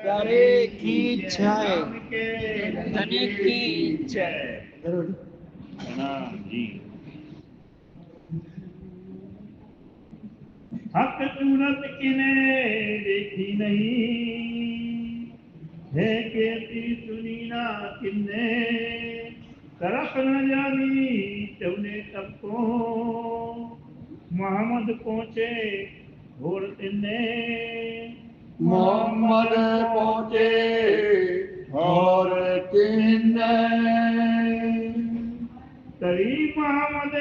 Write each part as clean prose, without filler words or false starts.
प्यारे की जय, धनी की जय। जी हक सूरत किने देखी नहीं है केती सुनी ना किन्ने तरफ न जानी चौने तब को मोहम्मद पहुंचे घोर तिन्ने मोहम्मद पहुंचे और तिन्ने तरी मोहम्मद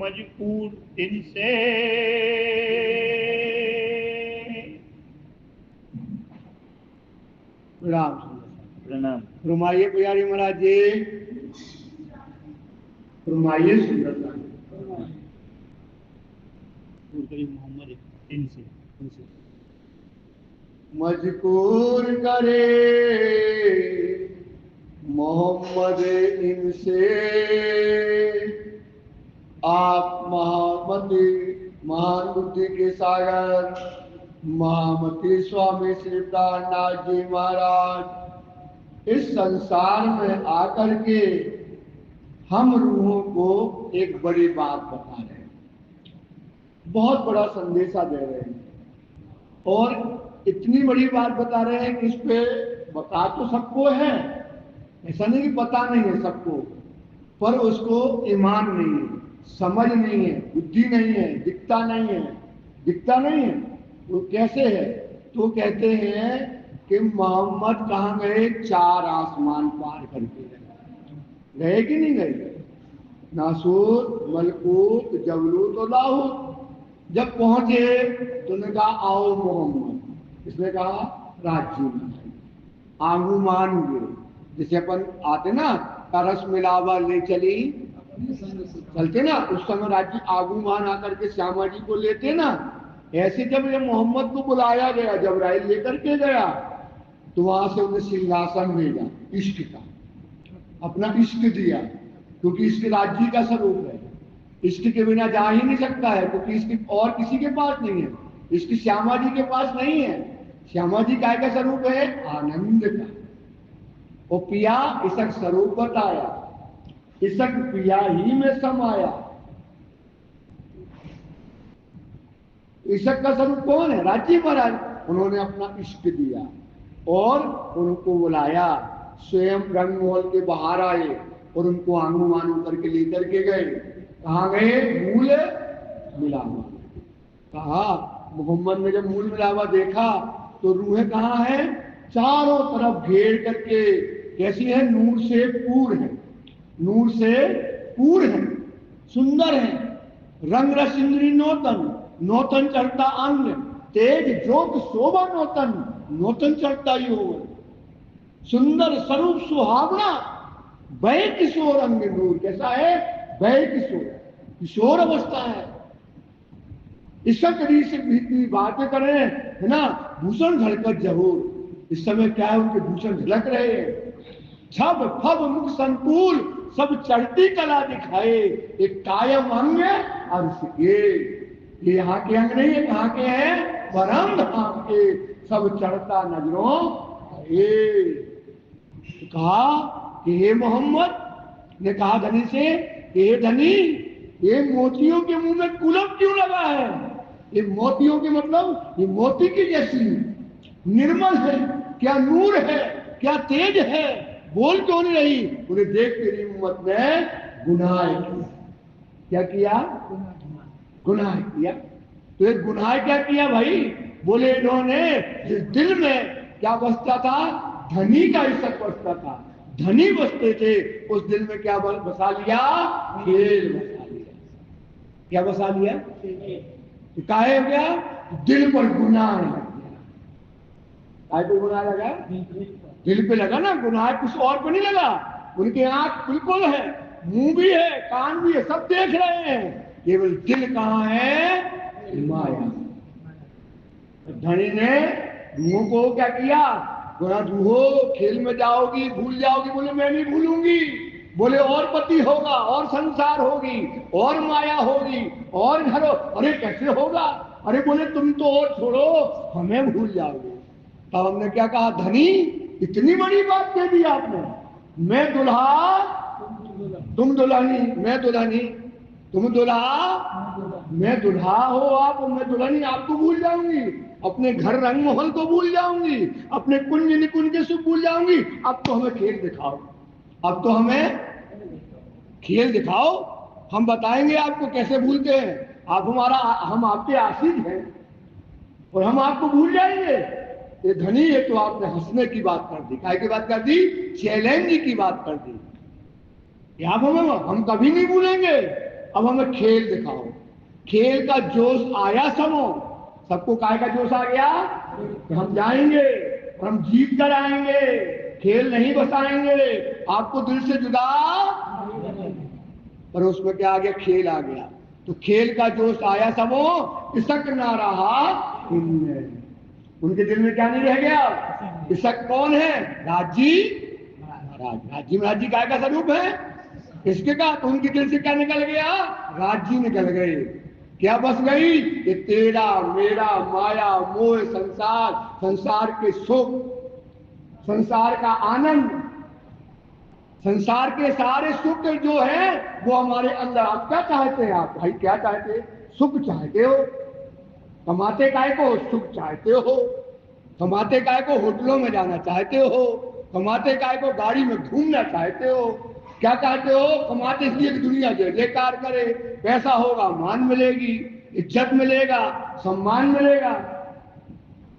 मजबूर इनसे प्रणाम। फरमाइए पुजारी महाराज जी, फरमाइए सुंदर मोहम्मद इनसे मजबूर करे मोहम्मद इनसे आप महामती महान बुद्धि के सागर महामती स्वामी श्री प्राणनाथ जी महाराज इस संसार में आकर के हम रूहों को एक बड़ी बात बता रहे हैं, बहुत बड़ा संदेशा दे रहे हैं और इतनी बड़ी बात बता रहे हैं कि इस पे बता तो सबको है, ऐसा नहीं कि पता नहीं है सबको, पर उसको ईमान नहीं है, समझ नहीं है, बुद्धि नहीं है, दिखता नहीं है। वो कैसे है? तो कहते हैं कि मोहम्मद कहाँ गए? 4 आसमान पार करके गए कि नहीं गए? नासूर, मलकूत, जबरूत और लाहूत। जब पहुंचे तो उन्होंने कहा आओ मोहम्मद, इसने कहा राज्य में आंगू मान गए, जैसे अपन आते ना तरस मिलावा ले चली चलते ना, उस समय राज्य आगू मान आकर के श्यामा जी को लेते ना, ऐसे जब ये मोहम्मद को बुलाया गया, जब राय लेकर के गया तो वहां से उन्हें सिंहासन भेजा इश्क का, अपना इश्क दिया, क्योंकि इश्क राज्य का स्वरूप है, इश्क के बिना जा ही नहीं सकता है, क्योंकि इश्क और किसी के पास नहीं है, इश्क श्यामा जी के पास नहीं है। श्यामा जी काय का स्वरूप है? आनंद का। वो पिया इसक स्वरूप बताया, इसक पिया ही में समाया। इसक का स्वरूप कौन है? राज्य महाराज। उन्होंने अपना इश्क दिया और उनको बुलाया, स्वयं रंगमहल के बाहर आए और उनको आंगू मानू करके लेकर के गए। कहाँ गए? मूल मिलावा। कहा मोहम्मद ने जब मूल मिलावा देखा तो रूहें कहाँ है? चारों तरफ घेर करके, कैसी है? नूर से पूर्ण है, नूर से पूर्ण है, सुंदर है, रंग रस इंद्री नौतन, नौतन चढ़ता अंग, तेज जोत शोभा नौतन, नौतन चढ़ता योग, सुंदर स्वरूप सुहावना, वह किशोर अंग नूर। कैसा है? वह किशोर, किशोर अवस्था है। इसका कभी से भी बातें कर रहे हैं, है ना? भूषण झलकत जहूर, इस समय क्या है? उनके भूषण झलक रहे हैं, छब फब मुख संकुल, सब चढ़ती कला दिखाए, एक कायम अंग अर्श के। ये यहाँ के अंग नहीं है, कहाँ के हैं? परम धाम के, सब चढ़ता नजरों आए। कहा कि हे मोहम्मद ने कहा धनी से, हे धनी, ये मोतियों के मुंह में कुलम क्यों लगा है? ये मोतियों के मतलब ये मोती की जैसी निर्मल है, क्या नूर है, क्या तेज है, बोल क्यों नहीं रही? उन्हें देख तेरी उम्मत ने गुनाह किया। क्या किया? गुनाह किया। तो ये गुनाह क्या किया भाई? बोले इन्होंने जिस दिल में क्या बसता था? धनी का इज्जत बसता था, धनी बसते थे, उस दिल में क्या बसा लिया? खेल बसा लिया। क्या बसा लिया? तो काहे हो गया? दिल पर गुनाह लग गया। काहे पे गुनाह लगा? दिल पे लगा ना, गुनाह कुछ और पे नहीं लगा। उनके आंख बिल्कुल है, मुंह भी है, कान भी है, सब देख रहे हैं, केवल दिल कहाँ है? माया। धनी ने रूहों को क्या किया? बोला रूहो खेल में जाओगी, भूल जाओगी। बोले मैं नहीं भूलूंगी। बोले और पति होगा, और संसार होगी, और माया होगी, और घर हो। अरे कैसे होगा? अरे बोले तुम तो और छोड़ो, हमें भूल जाओगे। तब हमने क्या कहा, धनी इतनी बड़ी बात कह दी आपने, मैं दुल्हा तुम दुल्हनी, मैं दुल्हनी तुम दुल्हा, मैं दुल्हा हो आप और मैं दुल्हनी, आपको भूल जाऊंगी, अपने घर रंग महल को भूल जाऊंगी, अपने कुंज निकुंज के सुख भूल जाऊंगी। अब तो हमें खेल दिखाओ, अब तो हमें खेल दिखाओ, हम बताएंगे आपको कैसे भूलते हैं। आप हमारा, हम आपके आशिक हैं और हम आपको भूल जाएंगे। ये धनी, ये तो आपने हंसने की बात कर दी, काय की बात कर दी, चैलेंज की बात कर दी। ये आप हमें, हम कभी नहीं भूलेंगे। अब हमें खेल दिखाओ। खेल का जोश आया सबको काय का जोश आ गया कि हम जाएंगे और हम जीत कर आएंगे, खेल नहीं बसाएंगे, आपको दिल से जुदा। पर उसमें क्या आ गया, खेल आ गया। तो खेल का जोश आया इसक ना रहा इनमें, उनके दिल में क्या नहीं रह गया। इसक कौन है, राजी महाराज। राजी महाराज जी काय का स्वरूप है, इसके का तो उनके दिल से क्या निकल गया, राज्य निकल गए। क्या बस गई, ये तेरा मेरा माया मोह संसार, संसार के सुख, संसार का आनंद, संसार के सारे सुख जो है वो हमारे अंदर। आप क्या चाहते हैं, आप भाई क्या चाहते, सुख चाहते हो, कमाते काय को सुख चाहते हो, कमाते काय को होटलों में जाना चाहते हो, कमाते काय को गाड़ी में घूमना चाहते हो, क्या चाहते हो, कमाते इसलिए कि दुनिया जय जयकार करे, पैसा होगा मान मिलेगी, इज्जत मिलेगा, सम्मान मिलेगा।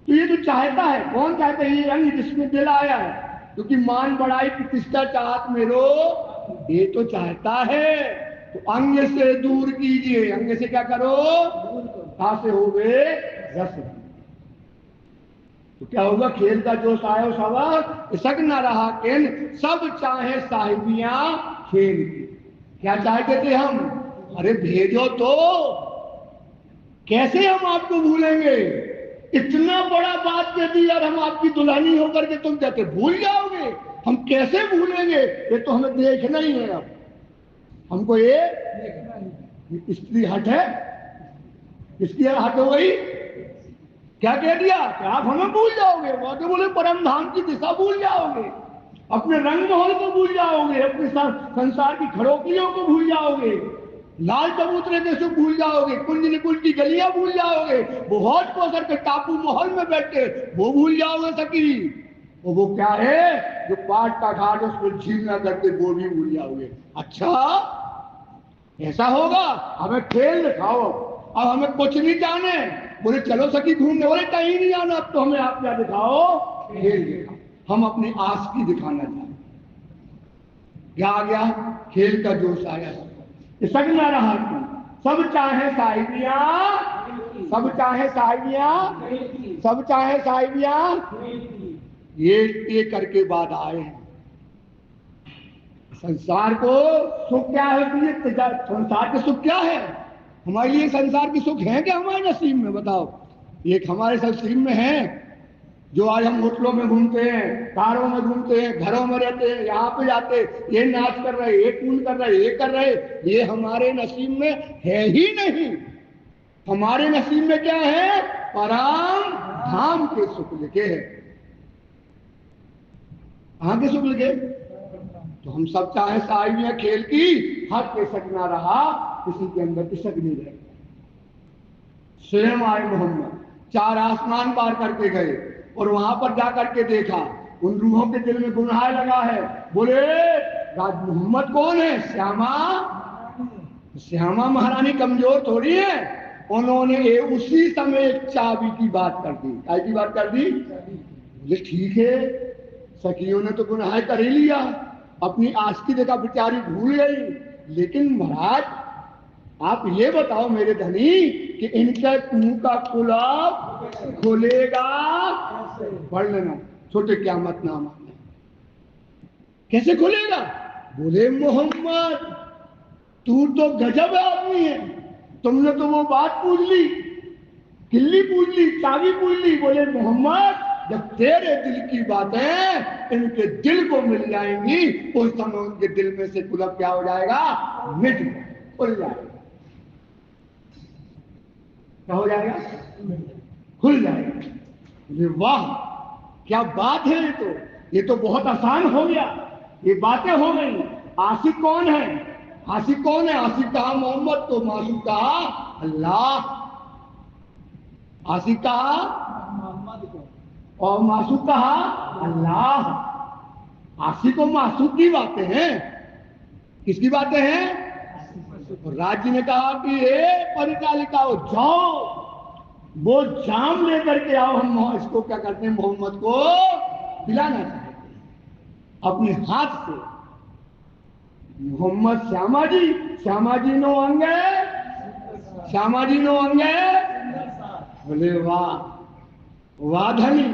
तो ये तो चाहता है, कौन चाहता है, ये रंग जिसमें दिल आया है, क्योंकि मान बढ़ाई प्रतिष्ठा चाहत मेरो, ये तो चाहता है। तो अंग से दूर कीजिए, अंग से क्या करो, कहां से हो गए, रस। तो क्या होगा, खेल का जोश आया सब इसक न रहा केन, सब चाहे साहिबियां खेल की। क्या चाहते थे हम, अरे भेजो तो, कैसे हम आपको भूलेंगे, इतना बड़ा बात कह दी यार, हम आपकी दुल्हनी होकर के तुम कहते भूल जाओगे, हम कैसे भूलेंगे। ये तो हमें देखना ही है, अब हमको ये स्त्री हट है, किसकी हट हो गई, क्या कह दिया कि आप हमें भूल जाओगे। वो तो बोले परम धाम की दिशा भूल जाओगे, अपने रंग महल को भूल जाओगे, अपने संसार की खड़ोकलियों को भूल जाओगे, लाल चबूतरे के सुख भूल जाओगे, कुंज निकुंज की गलियां भूल जाओगे, बहुत पोसर के टापू महल में बैठे वो भूल जाओगे सकी। और वो क्या है, जो पाट का घाट उसमें झीलना करते वो भी भूल जाओगे। अच्छा ऐसा होगा, हमें खेल दिखाओ, अब हमें कुछ नहीं जाने। बोले चलो सखी घूमने, बोले कहीं नहीं जाना, अब तो हमें आप क्या दिखाओ, खेल दिखाओ, हम अपनी आस की दिखाना चाहते। क्या आ गया, खेल का जोश आया, इसक न रहा तुम, सब चाहे साहिबियां, सब चाहे साहिबियां, सब चाहे साहिबियां, ये करके बाद आए हैं। संसार को सुख क्या है, संसार के सुख क्या है, हमारे लिए संसार के सुख है क्या हमारे नसीब में, बताओ। एक हमारे नसीब में है, जो आज हम होटलों में घूमते हैं, कारों में घूमते हैं, घरों में रहते हैं, यहाँ पे जाते, ये नाच कर रहे, ये कूद कर रहे, ये कर रहे, ये हमारे नसीब में है ही नहीं। हमारे नसीब में क्या है, परम धाम के सुख लिखे हैं। कहां के सुख लिखे, तो हम सब चाहे साहिबियां खेल की, हक के सक ना रहा, किसी के अंदर इसक नहीं रहे। स्वयं आए मोहम्मद, 4 आसमान पार करके गए और वहां पर जाकर के देखा, उन रूहों के दिल में गुनाह लगा है। बोले राज मोहम्मद कौन है, श्यामा, श्यामा महारानी कमजोर थोड़ी है। उन्होंने उसी समय एक चाबी की बात कर दी। क्या की बात कर दी, बोले ठीक है, सखियों ने तो गुनाह कर ही लिया, अपनी आस्की देखा बेचारी भूल गई, लेकिन महाराज आप ये बताओ मेरे धनी कि इनके मुंह का कुलाब खोलेगा, पढ़ लेना, छोटे क़यामत नामा, कैसे खोलेगा। बोले मोहम्मद तू तो गजब आदमी है, तुमने तो वो बात पूछ ली, किल्ली पूछ ली, चाबी पूछ ली। बोले मोहम्मद जब तेरे दिल की बातें इनके दिल को मिल जाएंगी, उस समय उनके दिल में से कुलब क्या हो जाएगा, मिट खुल जाएगा। क्या हो जाएगा, खुल जाएगा। वाह, क्या बात है, ये तो बहुत आसान हो गया, ये बातें हो गई। आशिक कौन है? आशिक कौन है? आशिक कहा मोहम्मद तो मासूक कहा अल्लाह। आशिक कहा मोहम्मद को और मासूक कहा अल्लाह। आशिक और मासूक की बातें हैं। किसकी बातें हैं? राज्य ने कहा कि हे परिचालिकाओ जाओ, वो जाम लेकर के आओ, हम इसको क्या करते हैं, मोहम्मद को पिलाना चाहते हैं अपने हाथ से। मोहम्मद श्यामा जी नो अंगे, श्यामा जी नो अंगे। बोले वाह वाह धनी,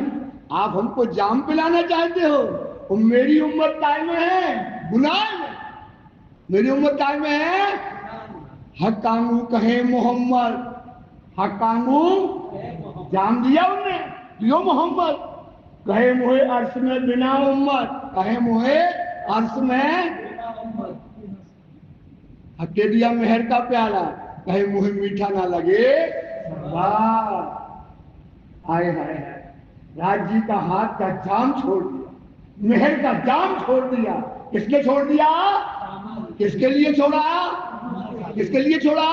आप हमको जाम पिलाना चाहते हो? और मेरी उम्मत काय में है? गुनाह में। मेरी उम्मत काय में है? हकांगू कहे मोहम्मद, हकांगू जाम दिया उनने, दियो मोहम्मद। कहे मुहे अर्श में बिना उम्मत, कहे मुहे अर्श में हके दिया मेहर का प्याला, कहे मुहे मीठा ना लगे। वाह आए हाय, राज जी का हाथ का जाम छोड़ दिया, मेहर का जाम छोड़ दिया। किसके छोड़ दिया? किसके लिए छोड़ा? किसके लिए छोड़ा?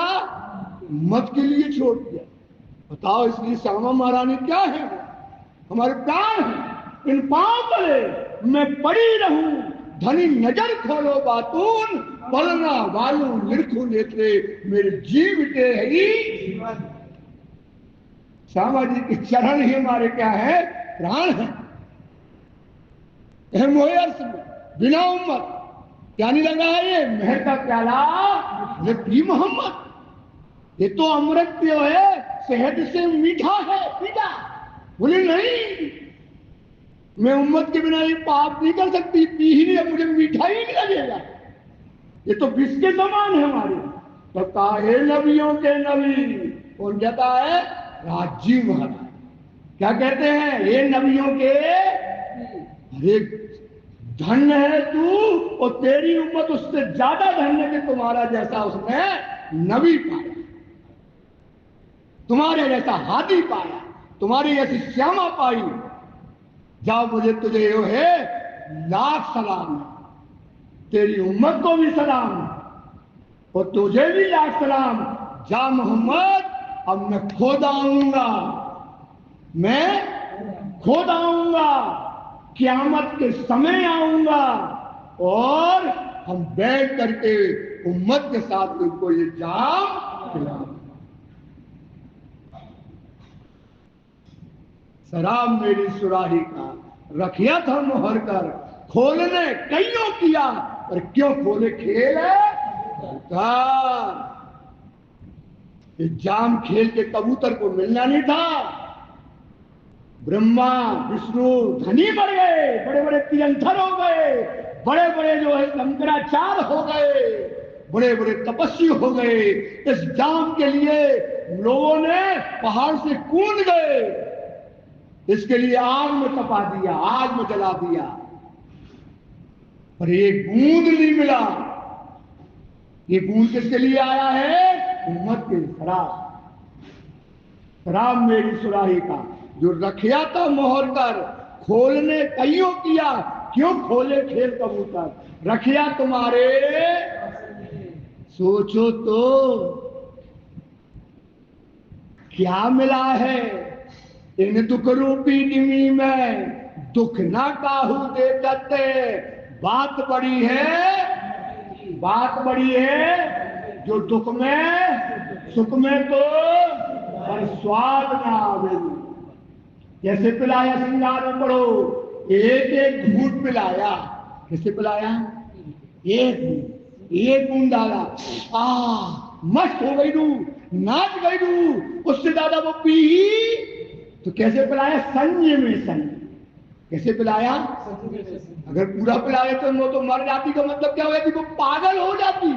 मत के लिए छोड़ दिया। बताओ, इसलिए श्यामा महारानी क्या है? हमारे प्राण हैं। इन पांव तले मैं पड़ी रहूं, धनी नजर खोलो बातून, पलना वालू लिखू नेत्रे मेरे जीविते है। श्यामा जी के चरण ही हमारे क्या है? प्राण है। मोहे अर्श में बिना उम्मत, क्या नहीं लगा है ये मेहर का प्याला, ये पी मोहम्मद। ये तो अमृत पियो है, शहद से मीठा है, पीटा। बोले नहीं, मैं उम्मत के बिना ये पाप नहीं कर सकती, पी ही नहीं, मुझे मीठा ही नहीं लगेगा, ये तो विष के समान है हमारे। तो कहा हे नबियों के नबी, कौन कहता है? राजी महाराज। क्या कहते हैं? हे नबियों के, अरे धन्य है तू और तेरी उम्मत उससे ज्यादा धन्य कि तुम्हारा जैसा उसने नबी पाया, तुम्हारे जैसा हादी पाया, तुम्हारी जैसी श्यामा पाई। जाओ, मुझे तुझे यो है लाख सलाम, तेरी उम्मत को भी सलाम और तुझे भी लाख सलाम। जा मोहम्मद, अब मैं खुद आऊंगा, मैं खुद आऊंगा, क़यामत के समय आऊंगा और हम बैठ करके उम्मत के साथ तुमको ये जाम पिलाऊंगा। शराब मेरी सुराही का रखिया था मोहर कर, खोलने कईयों किया पर क्यों खोले खेल है। ये जाम खेल के कबूतर को मिलना नहीं था। ब्रह्मा विष्णु धनी बढ़ गए, बड़े बड़े तिरंथर हो गए, बड़े बड़े जो है शंकराचार्य हो गए, बड़े बड़े तपस्वी हो गए। इस जाम के लिए लोगों ने पहाड़ से कूद गए, इसके लिए आग में तपा दिया, आग में जला दिया, पर एक बूंद नहीं मिला। ये बूंद किसके लिए आया है? उम्मत के। शराब मेरी सुराही का जो रखिया था मोहर कर, खोलने कईयों किया, क्यों खोले खेल कबूतर। रखिया तुम्हारे, सोचो तो क्या मिला है इन दुख रूपी निमी में, दुख ना काहू दे दते। बात बड़ी है, बात बड़ी है, जो दुख में सुख में तो पर स्वाद ना आवे। जैसे पिलाया श्रृंगार में पढ़ो, एक एक घूंट पिलाया। कैसे पिलाया? एक बूंद डाला, मस्त हो गई, नाच गई, उससे ज्यादा वो पी तो कैसे पिलाया? संजय में संजय। कैसे पिलाया? अगर पूरा पिलाए तो वो तो मर जाती, का मतलब क्या हो जाती? वो पागल हो जाती,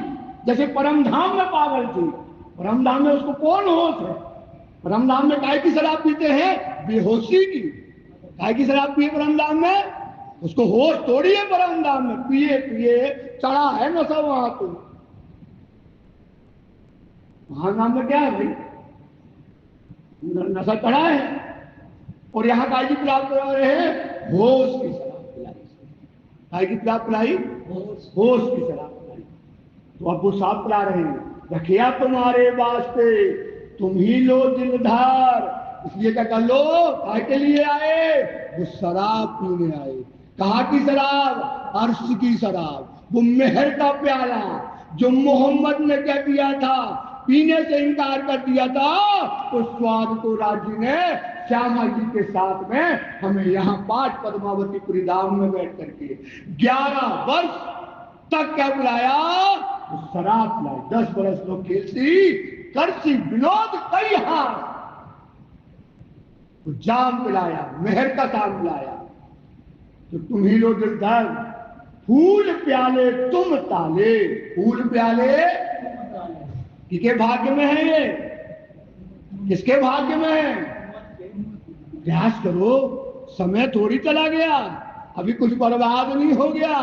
जैसे परमधाम में पागल थी। परमधाम में उसको कौन होश है? परमधाम में काय की शराब पीते हैं? बेहोशी की। काय की शराब पिए परमधाम में? उसको होश थोड़ी है परमधाम में, पिए पिए चढ़ा है नशा वहां। तो वहां नाम में क्या है भाई? नशा चढ़ा है। और यहाँ काय की पिला रहे हैं? होश की शराब पिलाई। काय की शराब पिलाई? होश की शराब पिलाई। तो अब वो साहब पिला रहे हैं, रखिया तुम्हारे वास्ते तुम ही लो दिलधार। इसलिए क्या कर लो, काय के लिए आए? वो शराब पीने आए। कहाँ की शराब? अर्श की शराब, वो मेहर का प्याला जो मोहम्मद ने कह दिया था, पीने से इनकार कर दिया था, उस स्वाद को राजी ने श्यामा जी के साथ में हमें यहाँ पाठ पद्मावती वृंदावन में बैठ करके 11 वर्ष तक क्या बुलाया? शराब पिलाई। 10 बरस लोग खेलती करसी विनोद कई हाथ, तो जाम पिलाया, मेहर का काम पिलाया। तो तुम ही लो दिलदार, फूल प्याले तुम ताले। फूल प्याले किसके भाग्य में है? ये किसके भाग्य में है? प्रयास करो, समय थोड़ी चला गया, अभी कुछ बर्बाद नहीं हो गया।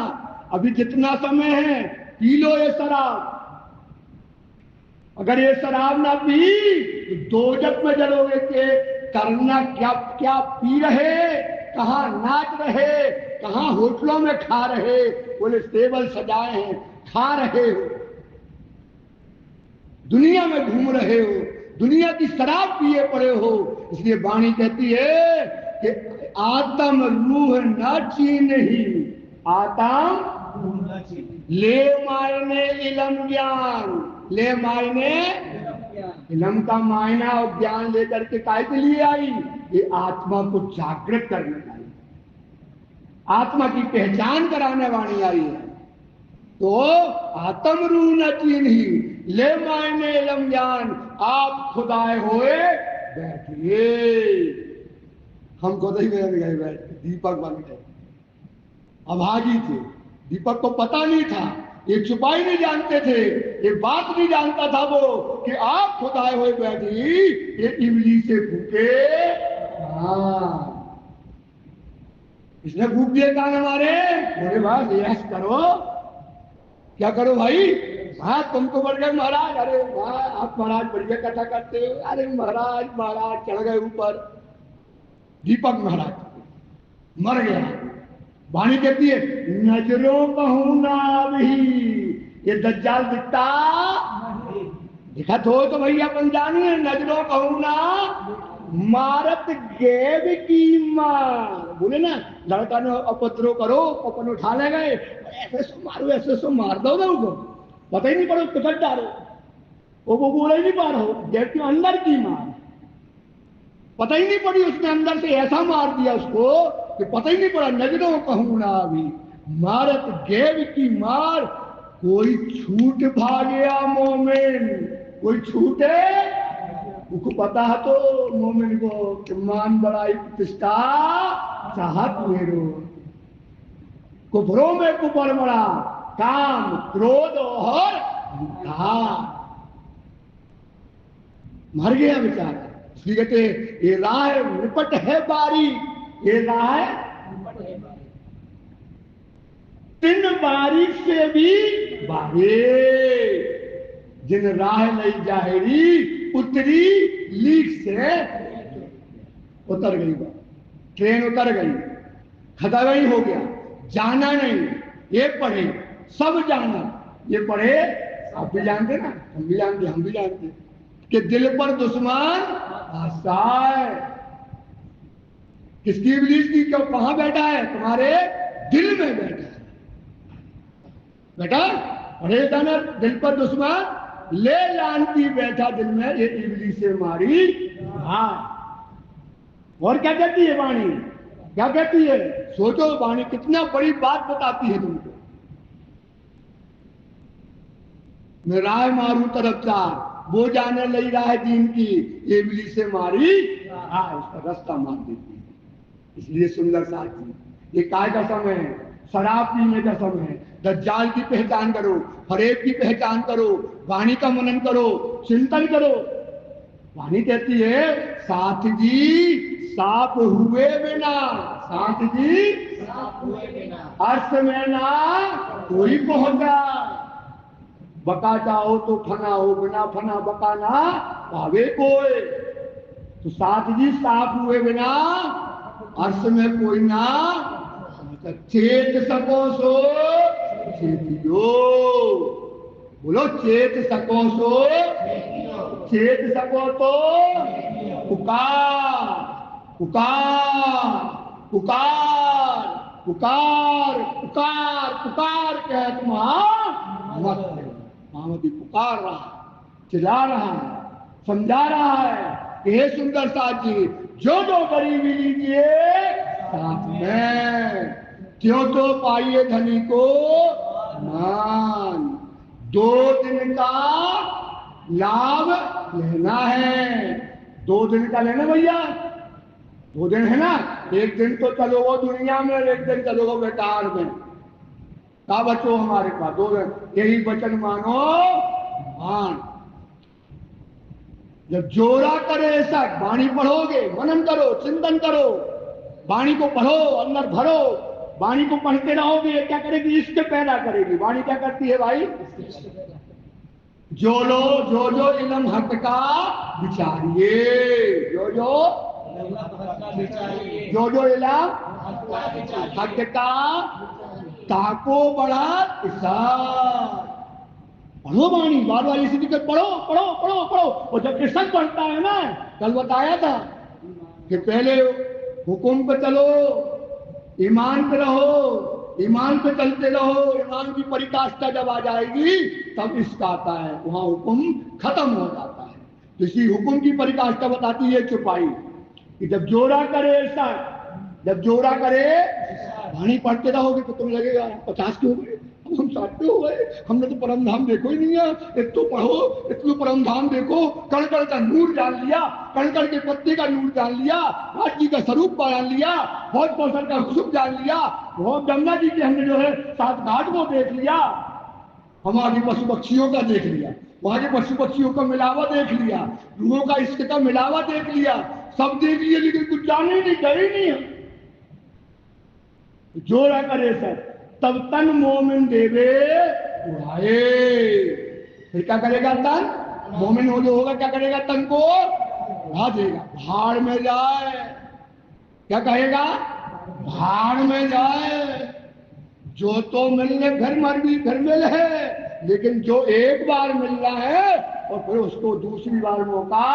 अभी जितना समय है पी लो ये शराब। अगर ये शराब ना पी तो दोजख में जलोगे। के करना क्या क्या पी रहे, कहाँ नाच रहे, कहाँ होटलों में खा रहे, बोले टेबल सजाए हैं, खा रहे हो, दुनिया में घूम रहे हो, दुनिया की शराब पिए पड़े हो। इसलिए वाणी कहती है कि आत्म रूह न चीन्ही, आत्म ले मायने इलम ज्ञान। ले मायने इलम का मायना और ज्ञान लेकर के काय के लिए आई? ये आत्मा को जागृत करने आई, आत्मा की पहचान कराने वाली आई है। तो आत्म रूह न चीन्ही, ले मायने इलम ज्ञान, आप खुदाए होए बैठिए। हम खुद ही बैठ गए, बैठ दीपक बन गए। अभागी थे, दीपक को पता नहीं था, ये छुपाई नहीं जानते थे, ये बात नहीं जानता था वो कि आप खुदाए हुए बैठी, ये इमली से भूखे। हाँ, इसने भूख दिए कान हमारे। अरे भाई यश करो, क्या करो भाई? हाँ तुम तो बढ़ गए महाराज। अरे वाह, आप महाराज बढ़िया कथा करते हो। अरे महाराज महाराज चढ़ गए ऊपर। दीपक महाराज मर गया। वाणी कहती है नजरों कहूं ना भी ये दज्जाल दिखता दिखा तो भैया अपन जानिए। नजरों कहूं ना मारत गेब की मार। बोले ना लड़का ने उपद्रव करो, अपन उठा ले गए, ऐसे सो मारो, ऐसे सो मार दो ना उसको, पता ही नहीं पड़ो, पिछड़ डालो। वो बोले ही नहीं पा रहा हो, गेब के अंदर की मार, पता ही नहीं पड़ी, उसने अंदर से ऐसा मार दिया उसको कि पता ही नहीं पड़ा। नजरों कहूं ना अभी मारत गेब की मार, कोई छूट भागया मोमिन। कोई छूटे, उसको पता है तो मोमिन को कि मान बड़ाई प्रतिष्ठा चाहत मेरो, कुफरों में कुफर बड़ा, काम क्रोध और अहंकार। मर गया बेचारा। इसलिए कहते ये राह निपट है बारी, ये राह तीन बारी से भी बारे, जिन राह लई जाहरी उतरी लीक से उतर गई। ट्रेन उतर गई, खतरा ही हो गया, जाना नहीं। ये पढ़े सब जाना, ये पढ़े आप भी जानते ना, हम भी जानते, हम भी जानते कि दिल पर दुश्मन आसाए। किसकी इब्लीस की? क्यों कहां बैठा है? तुम्हारे दिल में बैठा है बेटा। पढ़े जाना दिल पर दुश्मन ले लानती बैठा दिल में, ये इब्लीस से मारी। हाँ, और क्या कहती है वाणी? क्या कहती है? सोचो वाणी कितना बड़ी बात बताती है तुमको। मैं राय मारू तरफ चार, वो जाने लगी राह दीन की, ये इब्लीस से मारी। हाँ, उसका रास्ता मार देती है। इसलिए सुंदर साथी, ये काय का समय है? शराब पीने का समय है। दज्जाल की पहचान करो, फरेब की पहचान करो, वाणी का मनन करो, चिंतन करो। वाणी कहती है साथ जी साफ हुए बिना, साथ जी साफ हुए बिना अर्थ में ना कोई पहुंचा। बका चाहो तो फना हो, बिना फना बका ना पावे कोई। तो साथ जी साफ हुए बिना अर्थ में कोई ना अच्छा, चेत सको सो चेतियो। बोलो, चेत सको सो चेत सको तो पुकार पुकार पुकार पुकार पुकार पुकार कह तुम्हारा मत। महामती पुकार रहा है, चिल्ला रहा है, समझा रहा है कि हे सुंदर साथ जी, जो जो गरीबी लीजिए साथ में, क्यों तो पाइए धनी को मान। 2 दिन का लाभ लेना है, 2 दिन का लेना भैया, 2 दिन है ना। 1 दिन तो चलो वो दुनिया में, 1 दिन चलो वो बेकार में। का बचो हमारे पास 2 दिन, यही वचन मानो मान। जब जोरा करे ऐसा, वाणी पढ़ोगे, मनन करो, चिंतन करो, वाणी को पढ़ो, अंदर भरो, वाणी को पढ़ते रहोगे, क्या करेगी? इष्ट पैदा करेगी। वाणी क्या करती है भाई? जो जो इलम हक का विचारिए, जो इलम हक का ताको बड़ा किसान। पढ़ो वाणी, बार बार इसी दिक्कत, पढ़ो पढ़ो पढ़ो पढ़ो। और जब कृष्ण पढ़ता है ना, कल बताया था कि पहले हुकुम पे चलो, ईमान पे रहो, ईमान पे चलते रहो, ईमान की परिकाष्ठा जब आ जाएगी तब इसका आता है, वहां हुकुम खत्म हो जाता है। तो इसी हुकुम की परिकाष्ठा बताती है चुपाई, कि जब जोरा करे ऐसा, जब जोरा करे वाणी पढ़ते रहोगे तो तुम्हें लगेगा 50 के हो गए, हम 60 के हो गए, हमने तो परम धाम देखो ही नहीं है। एक तो पढ़ो, एक तो परम धाम देखो, कण कण का नूर जान लिया, कण कण के पत्ते का नूर जान लिया, राज जी का स्वरूप जान लिया, भोज कौशल का सुख जान लिया, बहुत गंगा जी के हमने जो है 7 घाट को देख लिया, हमारे पशु पक्षियों का देख लिया, वहां के पशु पक्षियों का मिलावा देख लिया, रूहों का इश्क का मिलावा देख लिया, सब देख लिया, लेकिन कुछ जाने ही नहीं, गए नहीं हम। जोरा करे सर, तब तन मोमिन देवे उड़ाए। फिर क्या करेगा? तन मोमिन हो जो होगा, क्या करेगा? तन को उड़ा देगा, भाड़ में जाए। क्या कहेगा? भाड़ में जाए। जो तो मिलने घर मर भी घर मिल है, लेकिन जो एक बार मिल रहा है और फिर उसको दूसरी बार मौका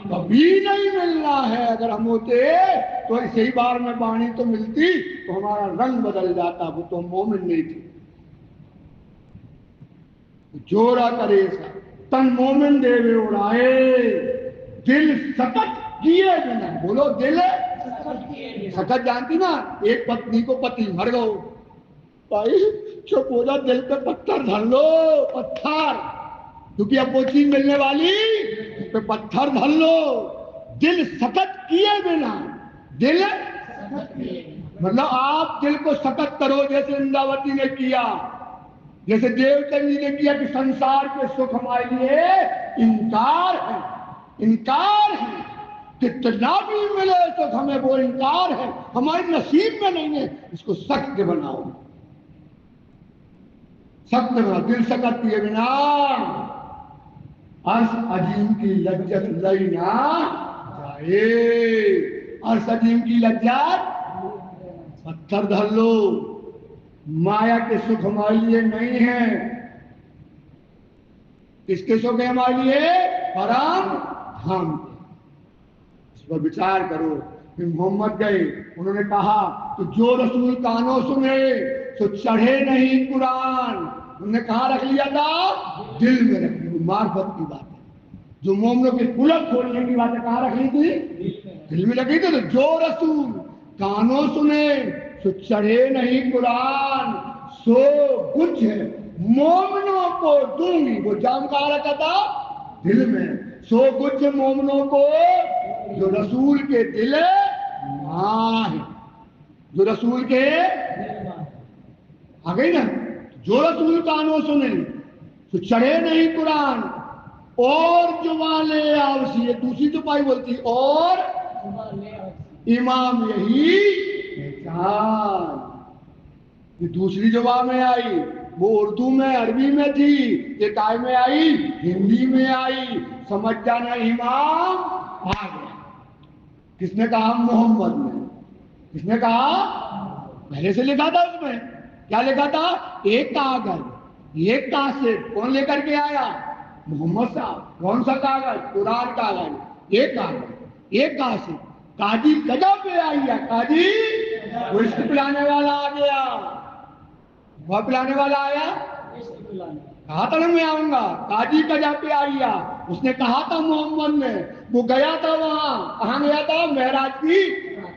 कभी नहीं मिलना है। अगर हम होते तो इसी बार में वाणी तो मिलती तो हमारा रंग बदल जाता, वो तो मोमिन नहीं थे। जोरा करे तन मोमिन देवे उड़ाए, दिल सकत किए बिना। बोलो, दिल सकत जानती ना, एक पत्नी को पति मर गो, भाई चुप हो जा, दिल पे पत्थर धर लो, पत्थर, क्योंकि अब वो चीज मिलने वाली, पे पत्थर धर लो। दिल सकत किए बिना, दिल मतलब आप दिल को सकत करो, जैसे इंद्रावती ने किया, जैसे देवचंद जी ने किया, कि संसार के सुख हमारे लिए इनकार है, इनकार है, कितना भी मिले तो हमें वो इनकार है, हमारे नसीब में नहीं है, इसको सख्त बनाओ, सख्त बनाओ। दिल सकत किए बिना अर्श अजीम की लज्जत लई ना जाए। अर्श अजीम की लज्जत पत्थर धर लो, माया के सुख हमारे लिए नहीं है। किसके सुख है हमारे लिए? परम धाम। इस पर विचार करो। फिर मोहम्मद गए, उन्होंने कहा तो जो रसूल कानों सुने तो चढ़े नहीं कुरान। उन्होंने कहा रख लिया था? दिल में रख लिया। मार्फत की बात है, जो मोमनों के पुलक खोलने की बात है, कहाँ रख ली थी? दिल में लगी थी। तो जो रसूल कानों सुने तो चढ़े नहीं कुरान, सो कुछ मोमनों को दूंगी। वो जाम कहाँ रखा था? दिल में। सो कुछ मोमनों को जो रसूल के दिल मां है, जो रसूल के आ गई ना, जो रसूल कानों सुने तो चढ़े नहीं कुरान, और जुबान ले आवसी। ये दूसरी चुपाई बोलती, और इमाम यही पहचान। ये दूसरी जुबान में आई, वो उर्दू में अरबी में थी, ये काय में आई? हिंदी में आई। समझ जाना, इमाम आ गया। किसने कहा? मोहम्मद ने। किसने कहा? पहले से लिखा था उसमें। क्या लिखा था? एक कागज, एक काशिफ। कौन लेकर के आया? मोहम्मद साहब। कौन सा कागज? कुरान कागज। एक कागज, एक काशिफ। काजी कजा पे आई है, काजी वो इश्क पिलाने वाला आ गया। वह पिलाने वाला आया, कहा था ना मैं आऊंगा। काजी कजा पे आइया, उसने कहा था मोहम्मद ने। वो गया था वहां, कहां गया था? महराज की।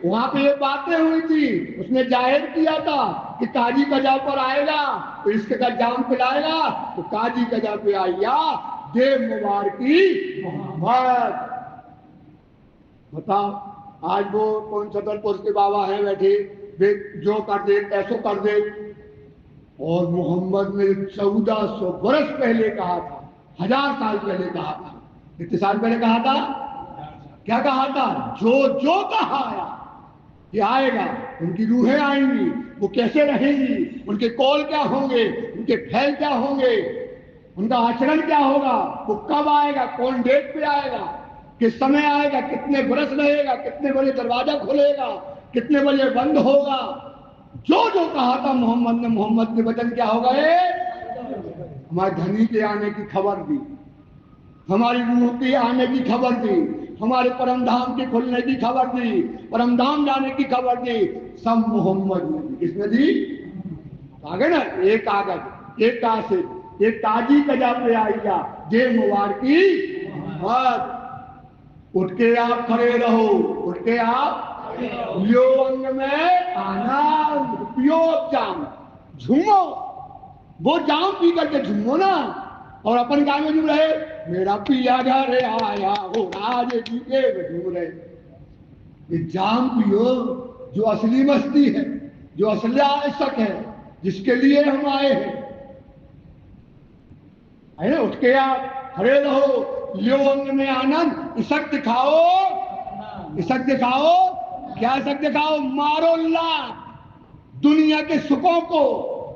वहां पे ये बातें हुई थी, उसने जाहिर किया था कि काजी कजा पर आएगा तो इसके का जाम पिलाएगा। तो काजी कजा पे आइया, दे मुबारकी मोहम्मद। बताओ, आज वो कौन छतरपुर के बाबा हैं बैठे, वे जो कर दे ऐसो कर दे। और मोहम्मद ने 1400 बरस पहले कहा था, 1000 साल पहले कहा था। कितने साल पहले कहा था? क्या कहा था? जो जो कहा आया, ये आएगा, उनकी रूहें आएंगी, वो कैसे रहेंगी, उनके कौल क्या होंगे, उनके फैल क्या होंगे, उनका आचरण क्या होगा, वो कब आएगा, कौन डेट पे आएगा, किस समय आएगा, कितने बरस रहेगा, कितने बजे दरवाजा खुलेगा, कितने बजे बंद होगा। जो जो कहा था मोहम्मद ने, मोहम्मद के वचन क्या हो गए? हमारे धनी के आने की खबर दी, हमारी रूह के आने की खबर दी, हमारे परम धाम के खुलने की खबर दी, परम धाम जाने की खबर दी, सब मोहम्मद ने दी। किसने दी? आगे ना, एक कागज, एक काशिफ, एक ताजी कजा पे आइया, जे मुबारकी मत। उठ के आप खड़े रहो, उठ के आप लियो अंग में आनंद, पियो जाम, झूमो। वो जाम पी करके झूमो ना, और अपन गाँव में झूम रहे, मेरा पिया घर आया हो राज जी के झूम रहे। ये जाम पियो, जो असली मस्ती है, जो असली आवश्यक है, जिसके लिए हम आए हैं। है ना? उठ के आप खड़े रहो, लियो अंग में आनंद, इसक दिखाओ, इसक दिखाओ। क्या इसक दिखाओ? मारो लात दुनिया के सुखों को,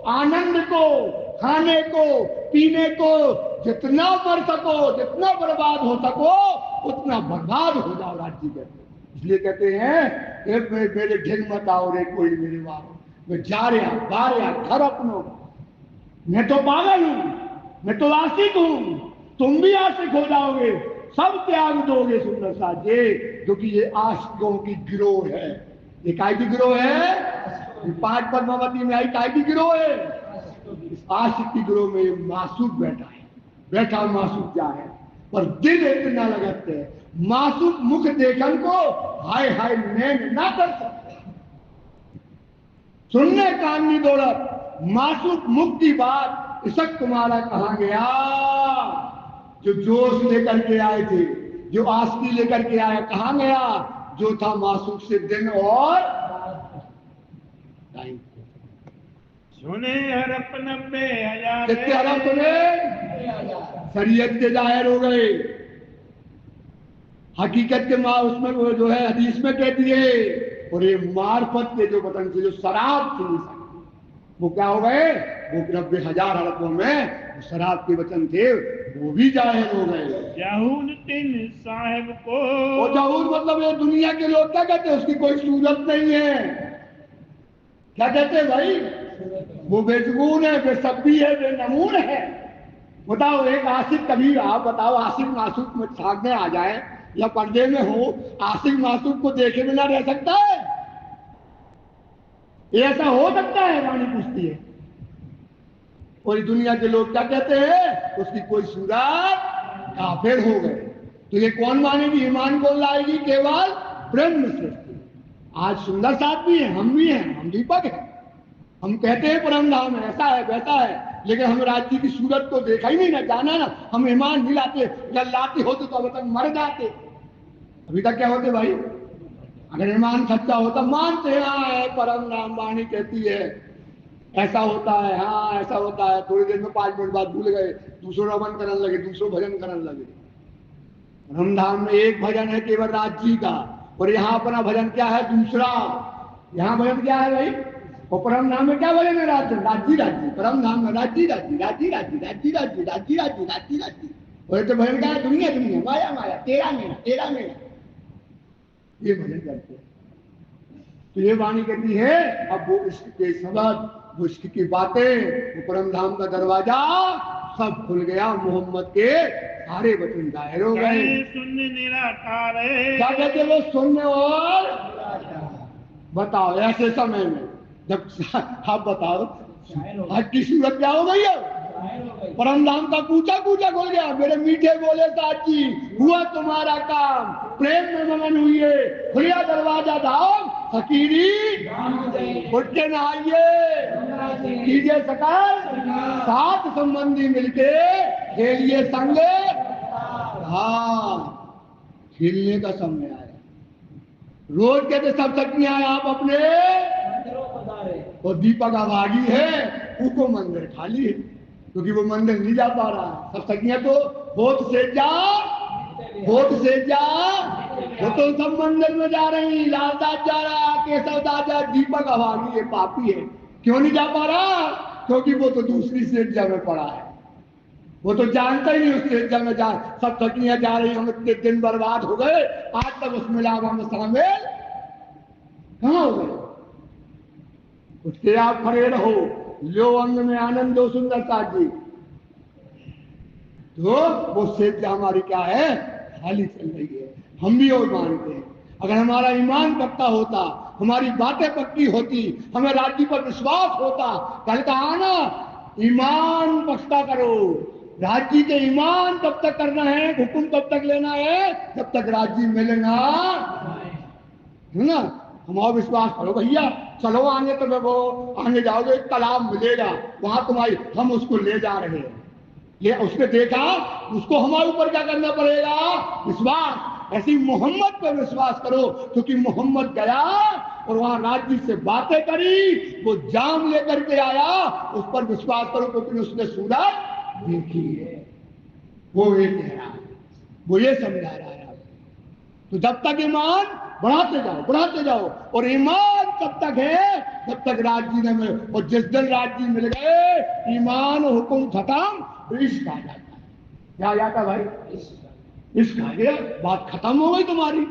आनंद को, खाने को, पीने को, जितना मर सको, जितना बर्बाद हो सको, उतना बर्बाद हो जाओ राज्य के। इसलिए कहते हैं मेरे ढिग मत आओ रे कोई मेरे वालों, मैं जा रहा बारया घर अपनों। मैं तो पागल हूं, मैं तो आशिक हूं, तुम भी आशिक हो जाओगे, सब त्याग दोगे सुंदर सा जे, जो कि ये आशिकों की गिरोह है। ये काय की गिरोह है? 5 पद्मावती में आई काय की गिरोह है? इस आशिक की गिरोह में ये मासूक बैठा है, बैठा मासूक क्या है, पर दिल इतना लगत है, मासूक मुख देखन को हाय हाय नैन ना कर सकते, सुनने कान नहीं दौड़त, मासूक मुख की बात इसक तुम्हारा कहां गया। जो जोश लेकर के आए थे, जो आस्ती लेकर के आया, कहां गया? जो था मासूक से दिन और टाइम। सुने हरप 90,000, कितने हरप सुने? शरीयत के जाहिर हो गए, हकीकत के माँ उसमें वो जो है हदीस में कहती है, और ये मार्फत के जो वतन से जो शराब थी, वो क्या हो गए? वो 90,000 अरबों में शराब के वचन थे, वो भी जाहिर हो गए। जहूनुद्दीन साहब को, और जहूर मतलब ये दुनिया के लोग क्या कहते हैं? उसकी कोई सूरत नहीं है। क्या कहते हैं भाई? वो बेजगून है, बेसब्बी है, बेनमून है। बताओ, एक आशिक कभी, आप बताओ, आशिक मासूक में सामने आ जाए या पर्दे में हो, आशिक मासूक को देखे बिना रह सकता है? ये ऐसा हो सकता है? वाणी पूछती है। और दुनिया के लोग क्या कहते हैं? उसकी कोई सूरत, काफिर हो गए। तो ये कौन मानेगी? ईमान कौन लाएगी? केवल ब्रह्म सृष्टि। आज सुंदर साथ भी हैं, हम भी हैं, हम दीपक हैं। हम कहते हैं परम धाम है, ऐसा है वैसा है, लेकिन हम राज्य की सूरत को देखा ही नहीं ना, जाना ना। हम ईमान नहीं लाते, जब लाते होते तो अब तक मर जाते। अभी तक क्या होते भाई? अगर ईमान सच्चा होता मानते हैं, हाँ परम धाम वाणी कहती है ऐसा होता है, हाँ ऐसा होता है। थोड़ी देर में 5 मिनट बाद भूल गए, दूसरों रमन करने लगे, दूसरों भजन करने लगे। परमधाम में एक भजन है केवल राज्य का, और यहाँ अपना भजन क्या है? दूसरा। यहाँ भजन क्या है भाई? और परम धाम में क्या भजन है? राज्य राज्य राज्य, परम धाम में राज्य राज्य राज्य राज्य राज्य राज्य राज्य राज्य राज्य राज्य। और तो भजन क्या है? दुनिया दुनिया, माया माया, तेरा मेरा तेरा मेरा, ये भजन करते हैं। तो ये वाणी कहती है अब वो इश्क के सबब, वो इश्क की बातें, वो परम धाम का दरवाजा सब खुल गया, मोहम्मद के सारे वचन जाहिर हो गए। कहे शून्य निराकार है। क्या कहते वो शून्य और बताओ ऐसे समय में जब आप बताओ आज की सूरत क्या हो गई है? परम धाम का कूचा कूचा खोल गया। मेरे मीठे बोले साथ जी हुआ तुम्हारा काम, प्रेम में मगन हुई है, खुलिया दरवाजा धाम फकीरी, उठ के नहाइए कीजिए सकल, सात संबंधी मिलके खेलिए संग। हाँ खेलने का समय आया। रोज कहते सब सखियां आप अपने, और दीपक अभागी है उसको मंदिर खाली है क्योंकि वो मंदिर नहीं जा पा रहा है। सब सखियां तो होठ से जा, होठ से जा, वो तो सब मंदिर में जा रही। लालदास जा रहा, केशव दास जा, दीपक अभागी है, पापी है। क्यों नहीं जा पा रहा? क्योंकि वो तो दूसरी सेजा में पड़ा है, वो तो जानता ही नहीं उस सेजा में जा। सब सखियां जा रही, हम इतने दिन बर्बाद हो गए, आज तक उस मिलावा में शामिल कहाँ हो गए? उसके आप खड़े रहो, लो अंग में आनंद दो सुंदरता जी। तो वो सेज हमारी क्या है? खाली चल रही है। हम भी और मानते हैं अगर हमारा ईमान पक्का होता, हमारी बातें पक्की होती, हमें राज्य पर विश्वास होता, कल कहा ना ईमान पक्का करो। राज्य के ईमान कब तक करना है, हुक्म कब तक लेना है? जब तक राज्य मिलेगा, है ना। हमारा विश्वास करो भैया, चलो आगे, तो वो आगे जाओगे, एक तालाब मिलेगा वहां तुम्हारी, हम उसको ले जा रहे हैं। ये उसने देखा, उसको हमारे ऊपर क्या करना पड़ेगा? विश्वास। ऐसी मोहम्मद पर विश्वास करो, क्योंकि मोहम्मद गया और वहां राज्य से बातें करी, वो जाम लेकर के आया, उस पर विश्वास करो क्योंकि उसने सूरत देखी है। वो ये कह रहा है, वो ये समझा रहा है। तो जब तक ईमान बढ़ाते जाओ, और ईमान कब तक है? जब तक राज्य न मिले। और जिस दिन राज्य मिल गए, ईमान हुक्म खत्म, तो इश्क आ जाता है। क्या आ जाता भाई? इश्क आ गया, बात खत्म हो गई तुम्हारी।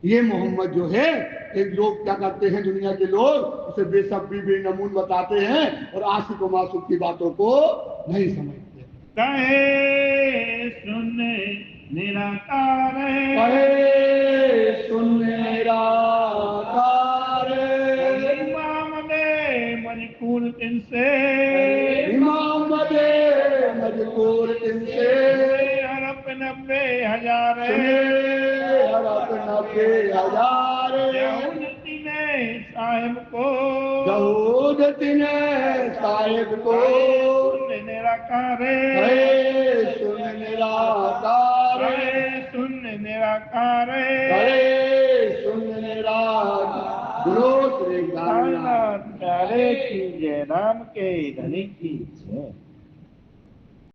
ये मोहम्मद जो है, एक लोग क्या करते हैं दुनिया के लोग, उसे बेसब्री बेनमून बताते हैं और आशिक व मासूक की बातों को नहीं समझते। कहे शून्य निराकार है। कहे शून्य निराकार, इमाम दे मजकूर तिनसे, इमाम दे मजकूर तिनसे, अरब 90,000 अरब 90,000 ने साहिब को, यहूदती ने साहिब को, निराकार है शून्य निराकार, शून्य निराकार शून्य निराकार। गुरु श्री प्यारे की जय राम के धनी की जय।